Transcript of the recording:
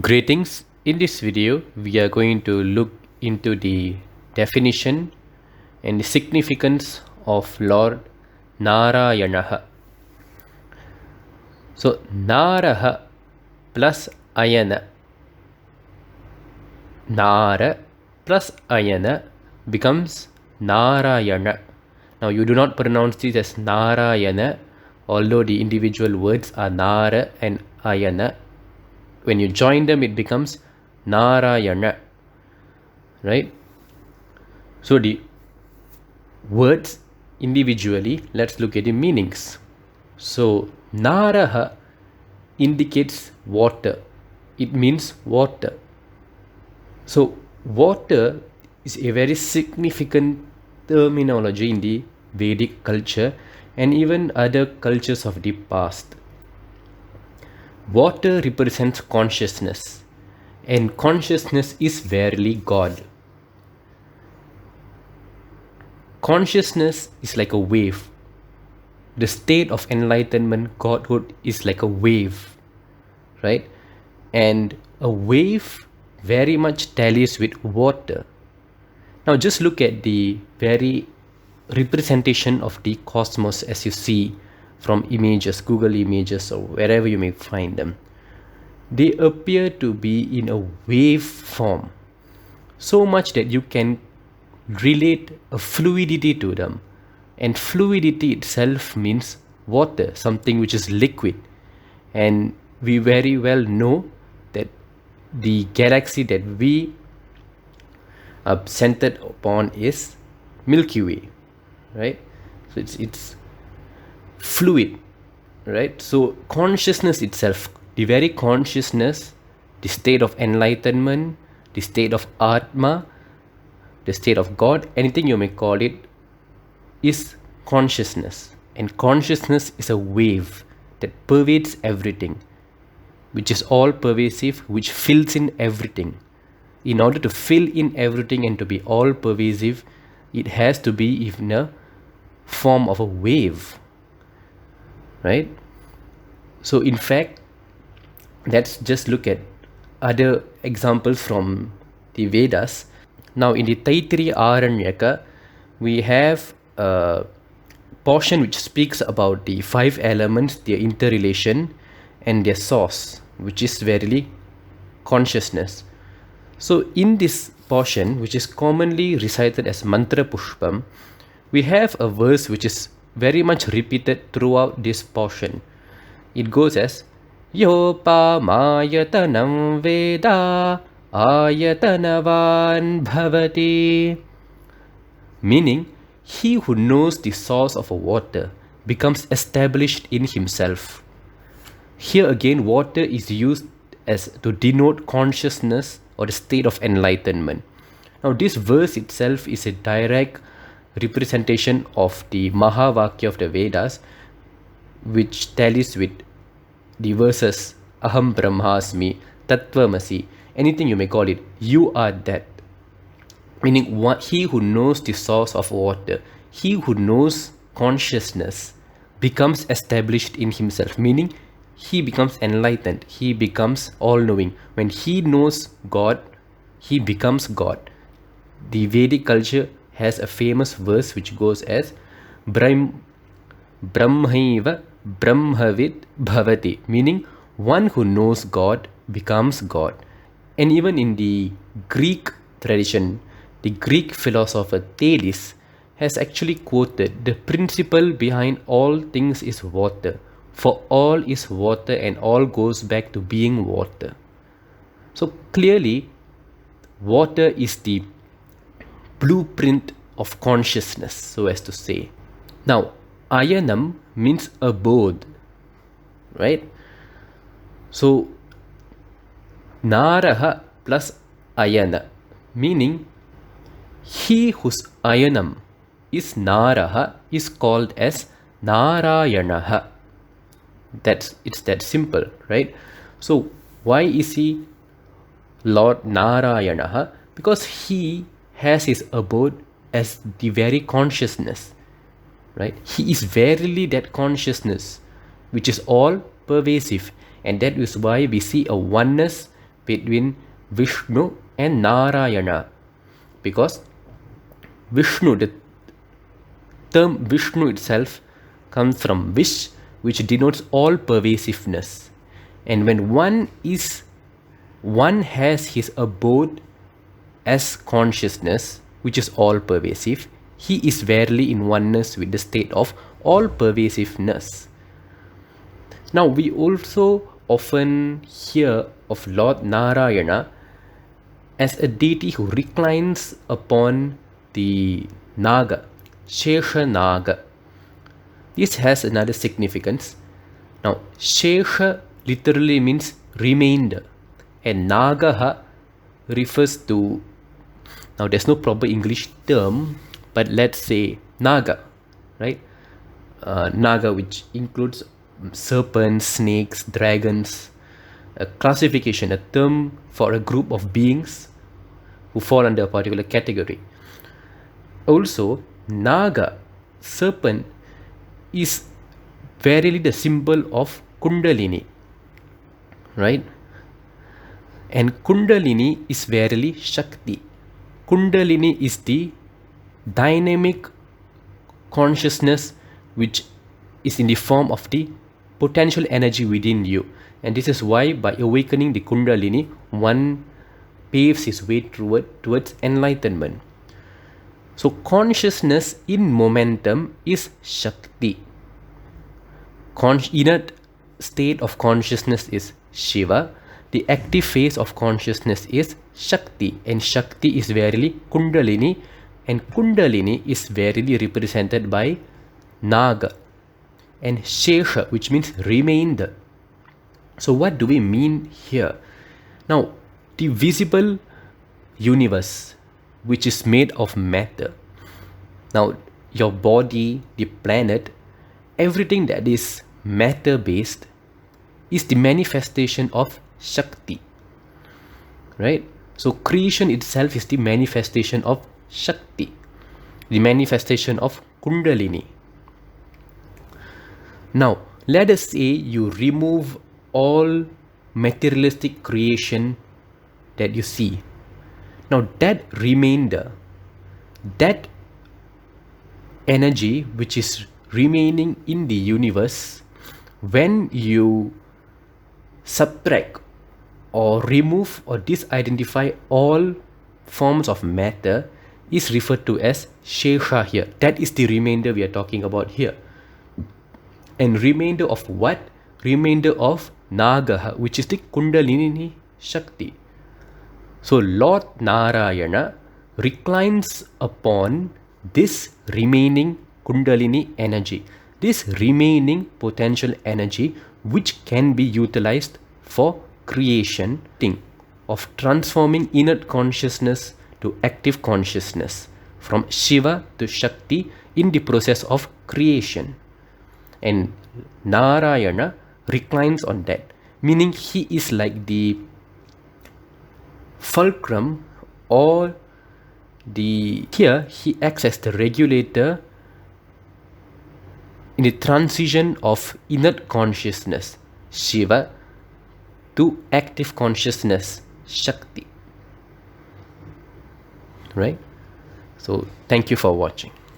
Greetings. In this video, we are going to look into the definition and the significance of Lord Narayana. So, Naraha plus Ayana. Nara plus Ayana becomes Narayana. Now, you do not pronounce this as Narayana, although the individual words are Nara and Ayana. When you join them, it becomes Narayana, right? So the words individually, let's look at the meanings. So Naraha indicates water. It means water. So water is a very significant terminology in the Vedic culture and even other cultures of the past. Water represents consciousness, and consciousness is verily God. Consciousness is like a wave. The state of enlightenment, Godhood, is like a wave, right? And a wave very much tallies with water. Now just look at the very representation of the cosmos as you see from images, Google images, or wherever you may find them. They appear to be in a wave form, so much that you can relate a fluidity to them. And fluidity itself means water, something which is liquid. And we very well know that the galaxy that we are centered upon is Milky Way, right? So it's fluid, right? So consciousness itself, the very consciousness, the state of enlightenment, the state of Atma, the state of God, anything you may call it, is consciousness. And consciousness is a wave that pervades everything, which is all pervasive, which fills in everything. In order to fill in everything and to be all pervasive, it has to be in a form of a wave, right? So in fact, let's just look at other examples from the Vedas. Now in the Taittiriya Aranyaka, we have a portion which speaks about the 5 elements, their interrelation and their source, which is verily consciousness. So in this portion, which is commonly recited as Mantra Pushpam, we have a verse which is very much repeated throughout this portion. It goes as Yopa Mayatanam Veda Ayatanavan Bhavati, meaning he who knows the source of a water becomes established in himself. Here again, water is used as to denote consciousness or the state of enlightenment. Now this verse itself is a direct representation of the Mahavakya of the Vedas, which tallies with the verses Aham Brahmasmi, Tattvamasi, anything you may call it, you are that. Meaning he who knows the source of water, he who knows consciousness becomes established in himself, meaning he becomes enlightened, he becomes all-knowing. When he knows God, he becomes God. The Vedic culture has a famous verse which goes as Brahmaiva Brahmavid Bhavati, meaning one who knows God becomes God. And even in the Greek tradition, the Greek philosopher Thales has actually quoted, the principle behind all things is water, for all is water and all goes back to being water. So clearly, water is the blueprint of consciousness, so as to say. Now, Ayanam means abode, right? So, Naraha plus Ayana, meaning he whose Ayanam is Naraha is called as Narayanaha. It's that simple, right? So, why is he Lord Narayanaha? Because he has his abode as the very consciousness, right? He is verily that consciousness which is all pervasive, and that is why we see a oneness between Vishnu and Narayana, because Vishnu, the term Vishnu itself comes from Vish, which denotes all pervasiveness. And when one has his abode as consciousness, which is all pervasive, he is verily in oneness with the state of all pervasiveness. Now, we also often hear of Lord Narayana as a deity who reclines upon the Naga, Shesha Naga. This has another significance. Now, Shesha literally means remainder, and Nagaha refers to, now there's no proper English term, but let's say Naga, right? Naga, which includes serpents, snakes, dragons, a classification, a term for a group of beings who fall under a particular category. Also, Naga, serpent, is verily the symbol of Kundalini, right? And Kundalini is verily Shakti. Kundalini is the dynamic consciousness which is in the form of the potential energy within you. And this is why by awakening the Kundalini, one paves his way towards enlightenment. So consciousness in momentum is Shakti. Inert state of consciousness is Shiva. The active phase of consciousness is Shakti, and Shakti is verily Kundalini, and Kundalini is verily represented by Naga and Shesha, which means remainder. So what do we mean here? Now, the visible universe, which is made of matter. Now, your body, the planet, everything that is matter-based is the manifestation of Shakti, right? So creation itself is the manifestation of Shakti, the manifestation of Kundalini. Now, let us say you remove all materialistic creation that you see. Now, that remainder, that energy which is remaining in the universe, when you subtract or remove or disidentify all forms of matter, is referred to as Shesha here. That is the remainder we are talking about here. And remainder of what? Remainder of Naga, which is the Kundalini Shakti. So Lord Narayana reclines upon this remaining Kundalini energy, this remaining potential energy which can be utilized for creation of transforming inert consciousness to active consciousness, from Shiva to Shakti in the process of creation. And Narayana reclines on that, meaning he is like the fulcrum, or here he acts as the regulator in the transition of inert consciousness, Shiva, to active consciousness, Shakti. Right? So thank you for watching.